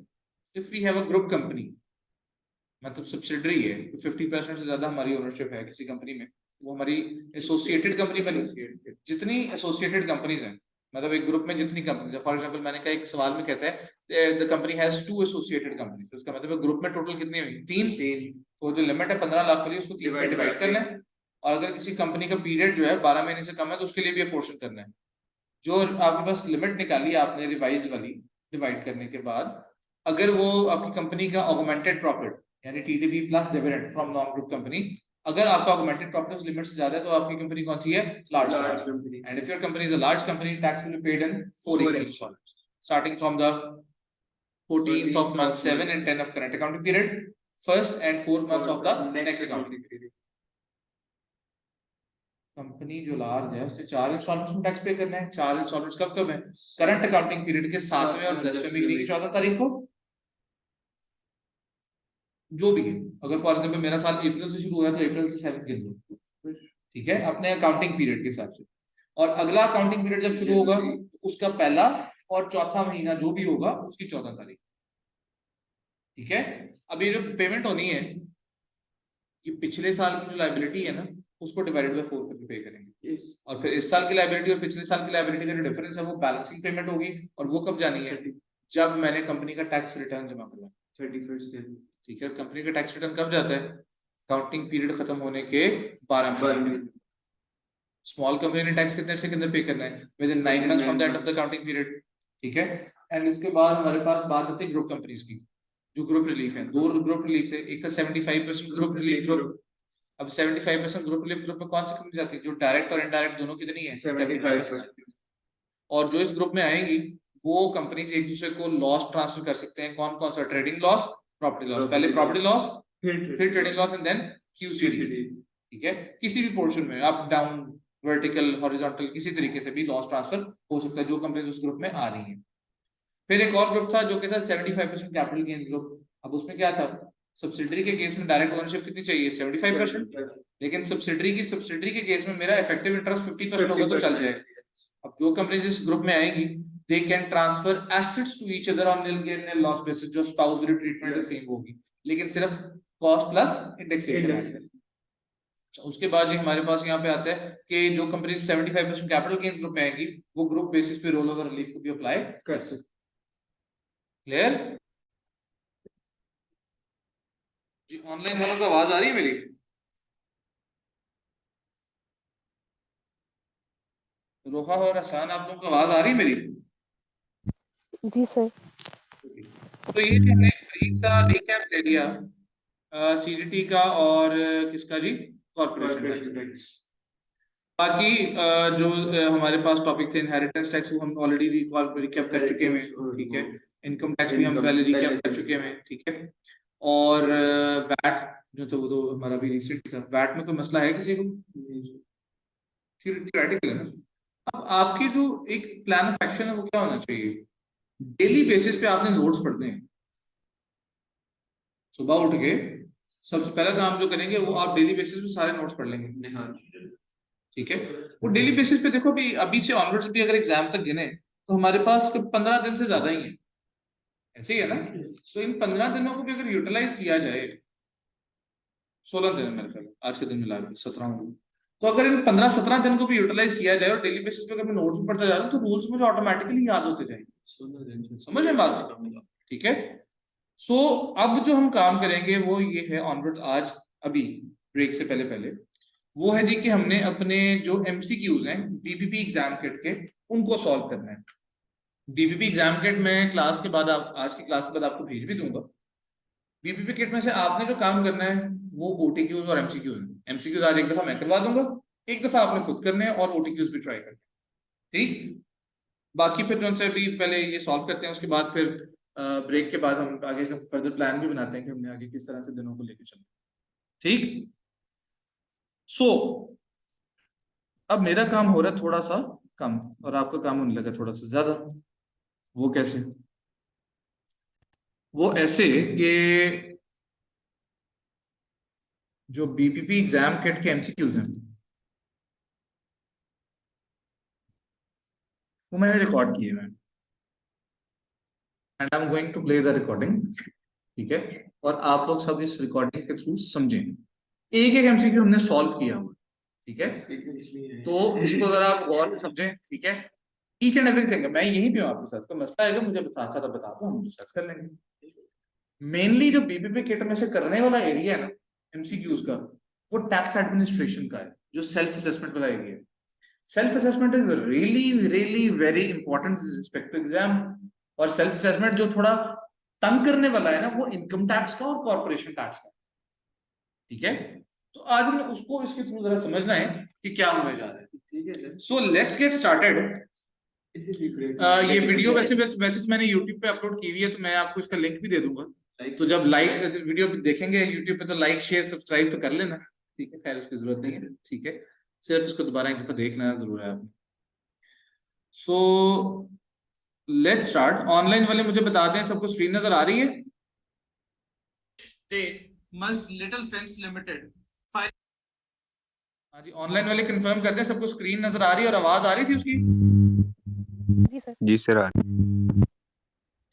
if we have a group company, मतलब सब्सिडरी है, 50% से ज्यादा हमारी ओनरशिप है किसी कंपनी में, वो हमारी एसोसिएटेड कंपनी बनी। जितनी एसोसिएटेड कंपनीज हैं, मतलब एक ग्रुप में जितनी कंपनी, फॉर एग्जांपल मैंने कहा एक सवाल में कहता है the company has 2 associated company, तो उसका मतलब ग्रुप में टोटल कितनी हुई, 3। तो जो लिमिट है 15 लाख के लिए उसको 3 में डिवाइड करना है, और अगर किसी कंपनी का पीरियड जो है 12 महीने से कम है तो उसके लिए भी अपोर्शन करना है। जो आपके पास लिमिट निकाली आपने रिवाइज्ड वाली, डिवाइड करने के बाद अगर वो आपकी कंपनी का ऑगमेंटेड प्रॉफिट यानी TDP plus dividend from non group company, अगर आपका ऑगमेंटेड प्रॉफिट उस लिमिट से ज्यादा है तो आपकी कंपनी कौन सी है? Large company. And if your company is a large company, tax will be paid in 4 installments starting from the 14th of month 7 and 10 of current accounting period, first and fourth month of the next accounting period. Company जो large है उससे 4 installments में tax पे करना है। 4 installments कब कब है? करंट अकाउंटिंग पीरियड के 7वें और 10वें महीने की 14 तारीख को, जो भी है। अगर फॉर एग्जांपल मेरा साल अप्रैल से शुरू हो रहा है तो अप्रैल से 7th गिन लो, ठीक है, अपने अकाउंटिंग पीरियड के हिसाब से। और अगला अकाउंटिंग पीरियड जब शुरू होगा उसका पहला और चौथा महीना जो भी होगा उसकी 14 तारीख, ठीक है। अब ये जो पेमेंट होनी है, ये पिछले साल की जो लायबिलिटी है ना उसको डिवाइडेड बाय 4 करके पे करेंगे, और फिर इस साल की लायबिलिटी और पिछले साल की लायबिलिटी का जो डिफरेंस है वो बैलेंसिंग पेमेंट होगी। और वो कब जानी है? जब मैंने कंपनी का टैक्स रिटर्न जमा करवाया 31st, ठीक है। कंपनी का टैक्स रिटर्न कब जाता है? अकाउंटिंग पीरियड खत्म होने के 12 महीने। स्मॉल कंपनी ने टैक्स कितने से कितने पे करना है? With in 9 months from the end of the accounting period, ठीक है। एंड इसके बाद हमारे पास बात होती है ग्रुप कंपनीज की, जो ग्रुप रिलीफ है। दो ग्रुप रिलीफ है, एक था 75% ग्रुप रिलीफ ग्रुप। अब 75% ग्रुप रिलीफ ग्रुप में कौन सी कंपनी जाती है? जो डायरेक्ट और इनडायरेक्ट दोनों कितनी है? 75%। और जो इस ग्रुप में आएंगी वो कंपनीज एक दूसरे को लॉस ट्रांसफर कर सकते हैं। कौन कौन सा? Trading loss, property loss. पहले प्रॉपर्टी लॉस, फिर trading loss and then QCD, ठीक है। किसी भी पोर्शन में अप डाउन वर्टिकल हॉरिजॉन्टल किसी तरीके से भी लॉस ट्रांसफर हो सकता है जो कंपनीज उस ग्रुप में आ रही हैं। फिर एक और ग्रुप था जो कि था 75% कैपिटल गेन्स ग्रुप। अब उसमें क्या था? सब्सिडरी के केस में डायरेक्ट ओनरशिप कितनी चाहिए? 75%। लेकिन सब्सिडरी के केस में मेरा इफेक्टिव इंटरेस्ट 50% होगा तो चल जाएगा। अब जो कंपनीज इस ग्रुप में आएंगी they can transfer assets to each other on nil gain nil loss basis, जो स्पाउस वाली ट्रीटमेंट सेम होगी, लेकिन सिर्फ कॉस्ट प्लस इंडेक्सेशन। उसके बाद जो हमारे पास यहाँ पे आता है कि जो कंपनी 75% कैपिटल गेन्स ग्रुप में आएंगी वो ग्रुप बेसिस पे रोल ओवर रिलीफ को भी अप्लाई कर सकते। क्लियर जी? ऑनलाइन वालों को आवाज आ रही है मेरी? रोहा और हसान, आप लोगों को आवाज आ रही है मेरी? जी सर। तो ये हमने एक सा रिकैप ले लिया सीडीटी का और किसका जी? Corporation tax. बाकी जो हमारे पास टॉपिक थे इनहेरिटेंस टैक्स वो हम ऑलरेडी रिकैप कर चुके हैं, ठीक है। इनकम टैक्स भी हम पहले रिकैप कर चुके हैं, ठीक है। और वैट जो था वो तो हमारा भी रिसेंट था। वैट में कोई मसला है किसी को? थियोरेटिकल है ना। अब आपकी जो एक प्लान ऑफ एक्शन है वो क्या होना चाहिए? डेली बेसिस पे आपने नोट्स पढ़ने हैं। सुबह उठ के सबसे पहला काम जो करेंगे वो आप डेली बेसिस पे सारे नोट्स पढ़ लेंगे, ठीक है। वो डेली बेसिस पे देखो अभी से ऑनवर्ड्स भी अगर एग्जाम तक गिने तो हमारे पास 15 दिन से ज्यादा ही है, ऐसे ही है ना। सो इन 15 दिनों को भी अगर यूटिलाइज किया जाए, 16 दिन मेरे ख्याल आज के दिन मिला 17 दिन, तो अगर इन 15-17 दिन को भी यूटिलाइज किया जाए और डेली बेसिस पे अगर मैं नोट्स भी पढ़ता जा रहा हूँ तो रूल्स मुझे ऑटोमेटिकली याद होते जाएंगे। समझ में बात? ठीक है। सो अब जो हम काम करेंगे वो ये है ऑनवर्ड आज अभी ब्रेक से पहले पहले वो है जी कि हमने अपने जो एमसीक्यूज हैं बीपीपी एग्जाम किट के उनको सॉल्व करना है। बीपीपी एग्जाम किट में क्लास के बाद आज की क्लास के बाद आपको भेज भी दूंगा। बीपीपी किट में से आपने जो काम करना है वो ओटीक्यूज और एमसीक्यूज है। एमसीक्यूज आज एक दफा मैं करवा दूंगा, एक दफा आपने खुद करने हैं और ओटीक्यूज भी ट्राई करना है, ठीक। बाकी फिर जो उनसे भी पहले ये सॉल्व करते हैं, उसके बाद फिर ब्रेक के बाद हम आगे का फर्दर प्लान भी बनाते हैं कि हमने आगे किस तरह से दिनों को लेकर चलना, ठीक। सो अब मेरा काम हो रहा है थोड़ा सा कम और आपका काम होने लगा थोड़ा सा ज्यादा। वो कैसे? वो ऐसे कि जो बीपीपी एग्जाम किट के एमसीक्यूज हैं वो मैंने रिकॉर्ड किए हैं and I am going to play the recording, ठीक है। और आप लोग सब इस रिकॉर्डिंग के थ्रू समझें एक एक एमसीक्यू हमने सॉल्व किया हुआ, ठीक है। तो इसको जरा आप गौर से समझें, ठीक है। ईच एंड एवरीथिंग मैं यहीं पे हूँ आपके साथ, कोई मसला आएगा मुझे बता दो, हम डिस्कस कर लेंगे। मेनली जो बीपीपी किट में से करने वाला एरिया है ना एमसीक्यूज का, वो टैक्स एडमिनिस्ट्रेशन का है, जो सेल्फ असेसमेंट वाला एरिया है। Self assessment is really really very important respect to exam. और सेल्फ असेसमेंट जो थोड़ा तंग करने वाला है ना वो इनकम टैक्स का और कॉर्पोरेशन टैक्स का, ठीक है। तो आज हमें उसको इसके थ्रू जरा समझना है कि क्या होने जा रहा है, ठीक है। So let's get started. ये वीडियो वैसे वैसे तो मैंने YouTube पे अपलोड की हुई है, तो मैं आपको इसका लिंक भी दे दूंगा। तो जब लाइक वीडियो देखेंगे YouTube पे तो लाइक शेयर सब्सक्राइब तो कर लेना, ठीक है। खैर उसकी जरूरत नहीं है, ठीक है। सिर्फ इसको दोबारा एक दफा देख लेना जरूर है आपने। So let's start. ऑनलाइन वाले मुझे बता दें सबको स्क्रीन नजर आ रही है? Must little friends limited. हाँ जी, ऑनलाइन वाले कंफर्म कर दें सबको स्क्रीन नजर आ रही है और आवाज आ रही थी उसकी? जी सर। जी सर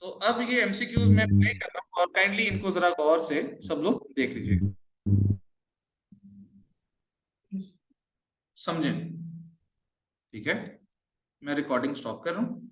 तो अब ये एमसीक्यूज में प्ले कर रहा हूँ और काइंडली इनको जरा गौर से सब लोग देख लीजिए, समझें, ठीक है। मैं रिकॉर्डिंग स्टॉप कर रहा हूँ।